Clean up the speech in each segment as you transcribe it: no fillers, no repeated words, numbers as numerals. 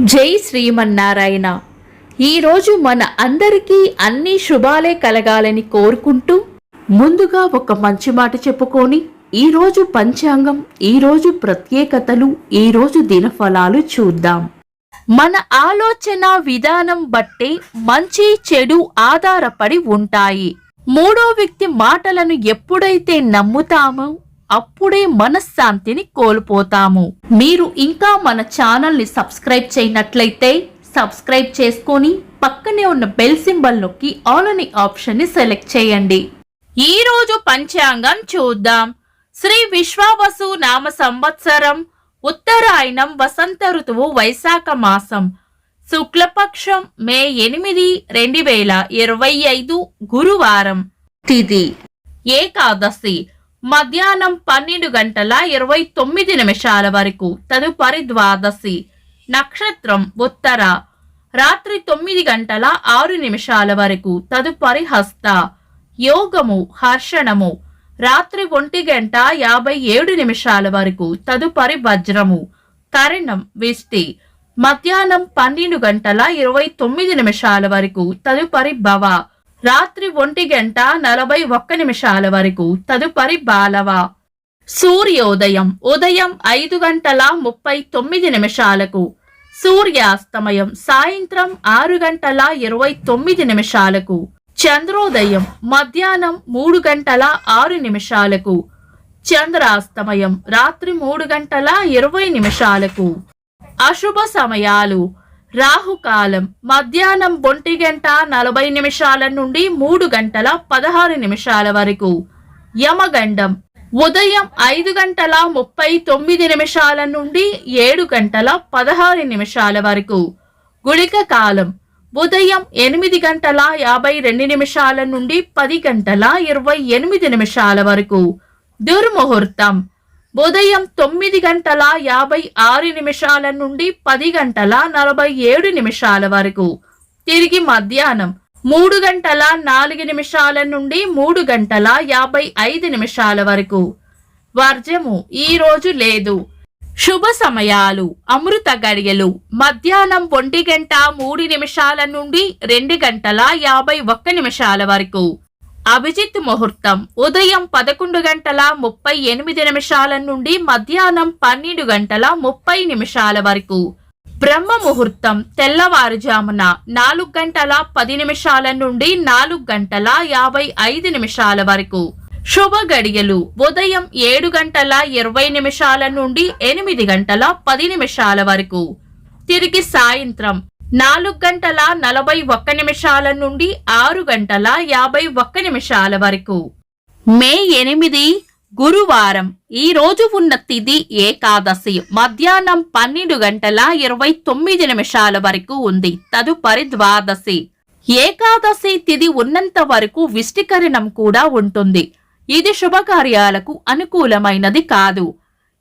జై శ్రీమన్నారాయణ. ఈరోజు మన అందరికీ అన్ని శుభాలే కలగాలని కోరుకుంటూ ముందుగా ఒక మంచి మాట చెప్పుకొని ఈరోజు పంచాంగం, ఈరోజు ప్రత్యేకతలు, ఈరోజు దినఫలాలు చూద్దాం. మన ఆలోచన విధానం బట్టే మంచి చెడు ఆధారపడి ఉంటాయి. మూడో వ్యక్తి మాటలను ఎప్పుడైతే నమ్ముతామో అప్పుడే మనశ్శాంతిని కోల్పోతాము. మీరు ఇంకా మన ఛానల్ని సబ్స్క్రైబ్ చేయనట్లయితే సబ్స్క్రైబ్ చేసుకొని పక్కనే ఉన్న బెల్ సింబల్ నొక్కి ఆల్ అనే ఆప్షన్ ని సెలెక్ట్ చేయండి. ఈ రోజు పంచాంగం చూద్దాం. శ్రీ విశ్వావసు నామ సంవత్సరం, ఉత్తరాయణం, వసంత ఋతువు, వైశాఖ మాసం, శుక్లపక్షం, మే 8, 2025, గురువారం. తిథి ఏకాదశి మధ్యాహ్నం 12:29 వరకు, తదుపరి ద్వాదశి. నక్షత్రం ఉత్తర, రాత్రి 9:06 వరకు, తదుపరి హస్త. యోగము హర్షణము, రాత్రి 1:57 వరకు, తదుపరి వజ్రము. కరణం విష్టి, మధ్యాహ్నం 12:29 వరకు, తదుపరి భవ. రాత్రి 1:41 వరకు, తదుపరి బాలవ. సూర్యోదయం ఉదయం 5:39, సూర్యాస్తమయం సాయంత్రం 6:29. చంద్రోదయం మధ్యాహ్నం 3:06, చంద్రాస్తమయం రాత్రి 3:20. అశుభ సమయాలు: రాహుకాలం మధ్యాహ్నం 1:40 నుండి 3:16 వరకు. యమగండం ఉదయం 5:39 నుండి 7:16 వరకు. గుళిక కాలం ఉదయం 8:52 నుండి 10:28 వరకు. దుర్ముహూర్తం ఉదయం 9:56 నుండి 10:47 వరకు. తిరిగి మధ్యాహ్నం 3:04 నుండి 3:55 వరకు. వర్జము ఈ రోజు లేదు. శుభ సమయాలు: అమృత గడియలు మధ్యాహ్నం 1:03 నుండి 2:51 వరకు. అభిజిత్ ముహూర్తం ఉదయం 11:38 నుండి మధ్యాహ్నం 12:30 వరకు. బ్రహ్మ ముహూర్తం తెల్లవారుజామున 4:10 నుండి 4:55 వరకు. శుభ గడియలు ఉదయం 7:20 నుండి 8:10 వరకు. తిరిగి సాయంత్రం 4:41 నుండి 6:51 వరకు. మే 8 గురువారం. ఈ రోజు ఉన్న తిథి ఏకాదశి, మధ్యాహ్నం 12:29 వరకు ఉంది, తదుపరి ద్వాదశి. ఏకాదశి తిథి ఉన్నంత వరకు విష్టికరణం కూడా ఉంటుంది. ఇది శుభకార్యాలకు అనుకూలమైనది కాదు.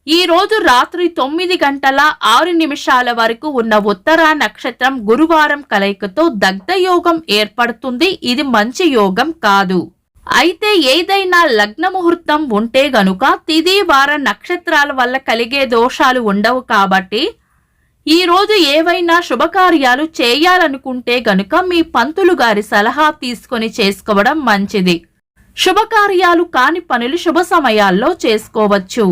ఈ రోజు రాత్రి 9:06 వరకు ఉన్న ఉత్తర నక్షత్రం గురువారం కలయికతో దగ్ధ యోగం ఏర్పడుతుంది. ఇది మంచి యోగం కాదు. అయితే ఏదైనా లగ్న ముహూర్తం ఉంటే గనుక తిథి వార నక్షత్రాల వల్ల కలిగే దోషాలు ఉండవు. కాబట్టి ఈ రోజు ఏవైనా శుభకార్యాలు చేయాలనుకుంటే గనుక మీ పంతులు గారి సలహా తీసుకొని చేసుకోవడం మంచిది. శుభకార్యాలు కాని పనులు శుభ సమయాల్లో చేసుకోవచ్చు.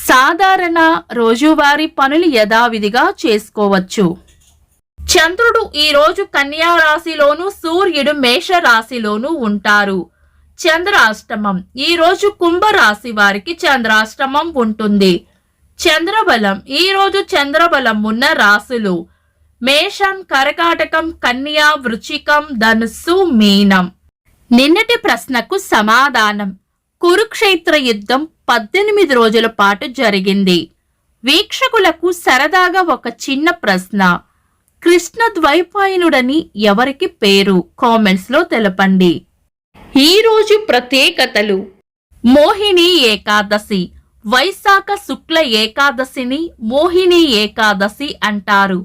సాధారణ రోజువారీ పనులు యథావిధిగా చేసుకోవచ్చు. చంద్రుడు ఈ రోజు కన్యా రాశిలోను, సూర్యుడు మేష రాశిలోను ఉంటారు. చంద్రాష్టమం ఈ రోజు కుంభరాశి వారికి చంద్రాష్టమం ఉంటుంది. చంద్రబలం ఈ రోజు చంద్రబలం ఉన్న రాశులు మేషం, కర్కాటకం, కన్యా, వృశ్చికం, ధనుస్సు, మీనం. నిన్నటి ప్రశ్నకు సమాధానం: కురుక్షేత్ర యుద్ధం 18 రోజుల పాటు జరిగింది. వీక్షకులకు సరదాగా ఒక చిన్న ప్రశ్న: కృష్ణ ద్వైపాయనుడని ఎవరికి పేరు? కామెంట్స్ లో తెలపండి. ఈ రోజు ప్రత్యేకతలు: మోహిని ఏకాదశి, వైశాఖ శుక్ల ఏకాదశిని మోహిని ఏకాదశి అంటారు.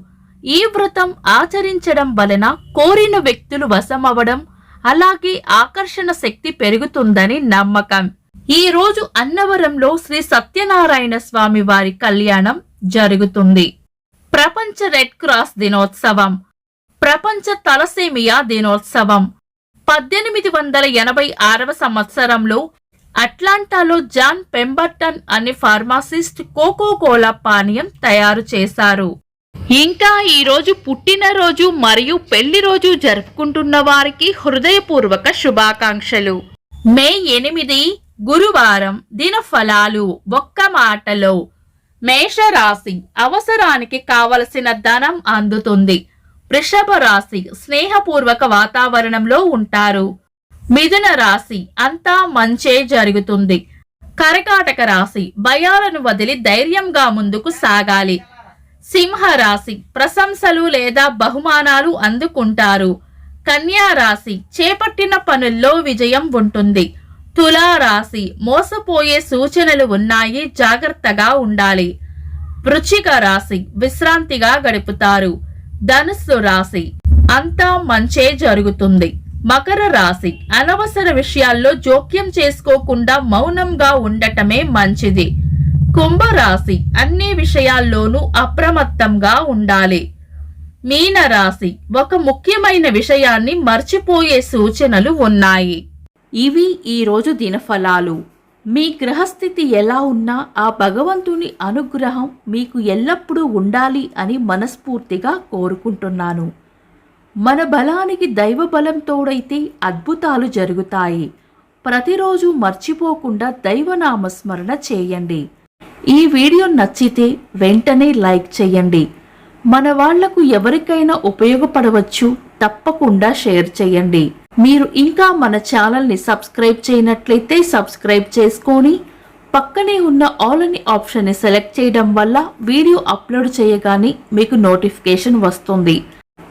ఈ వ్రతం ఆచరించడం వలన కోరిన వ్యక్తులు వశమవడం, అలాగే ఆకర్షణ శక్తి పెరుగుతుందని నమ్మకం. ఈ రోజు అన్నవరంలో శ్రీ సత్యనారాయణ స్వామి వారి కళ్యాణం జరుగుతుంది. ప్రపంచ రెడ్ క్రాస్ దినోత్సవం, ప్రపంచ తలసేమియా దినోత్సవం. 1886 సంవత్సరంలో అట్లాంటాలో జాన్ పెంబర్టన్ అనే ఫార్మాసిస్ట్ కోకోకోలా పానీయం తయారు చేశారు. ఇంకా ఈ రోజు పుట్టినరోజు మరియు పెళ్లి రోజు జరుపుకుంటున్న వారికి హృదయపూర్వక శుభాకాంక్షలు. మే 8 గురువారం. దినఫలాలు. ఒక్క మాటలో మేషరాశి అవసరానికి కావలసిన ధనం అందుతుంది. వృషభ రాశి స్నేహపూర్వక వాతావరణంలో ఉంటారు. మిథున రాశి అంతా మంచే జరుగుతుంది. కర్కాటక రాశి భయాలను వదిలి ధైర్యంగా ముందుకు సాగాలి. సింహ రాశి ప్రశంసలు లేదా బహుమానాలు అందుకుంటారు. కన్యా రాశి చేపట్టిన పనుల్లో విజయం ఉంటుంది. తులా రాశి మోసపోయే సూచనలు ఉన్నాయి, జాగ్రత్తగా ఉండాలి. వృశ్చిక రాశి విశ్రాంతిగా గడుపుతారు. ధనుస్సు రాశి అంతా మంచే జరుగుతుంది. మకర రాశి అనవసర విషయాల్లో జోక్యం చేసుకోకుండా మౌనంగా ఉండటమే మంచిది. కుంభరాశి అన్ని విషయాల్లోనూ అప్రమత్తంగా ఉండాలి. మీన రాశి ఒక ముఖ్యమైన విషయాన్ని మర్చిపోయే సూచనలు ఉన్నాయి. ఇవి ఈరోజు దినఫలాలు. మీ గ్రహస్థితి ఎలా ఉన్నా ఆ భగవంతుని అనుగ్రహం మీకు ఎల్లప్పుడూ ఉండాలి అని మనస్ఫూర్తిగా కోరుకుంటున్నాను. మన బలానికి దైవ బలం తోడైతే అద్భుతాలు జరుగుతాయి. ప్రతిరోజు మర్చిపోకుండా దైవనామస్మరణ చేయండి. ఈ వీడియో నచ్చితే వెంటనే లైక్ చేయండి. మన వాళ్లకు ఎవరికైనా ఉపయోగపడవచ్చు, తప్పకుండా షేర్ చేయండి. మీరు ఇంకా మన ఛానల్ని సబ్స్క్రైబ్ చేయనట్లయితే సబ్స్క్రైబ్ చేసుకొని పక్కనే ఉన్న ఆల్ అని ఆప్షన్ని సెలెక్ట్ చేయడం వల్ల వీడియో అప్లోడ్ చేయగానే మీకు నోటిఫికేషన్ వస్తుంది.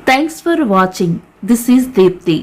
Thanks for watching. This is Deepti.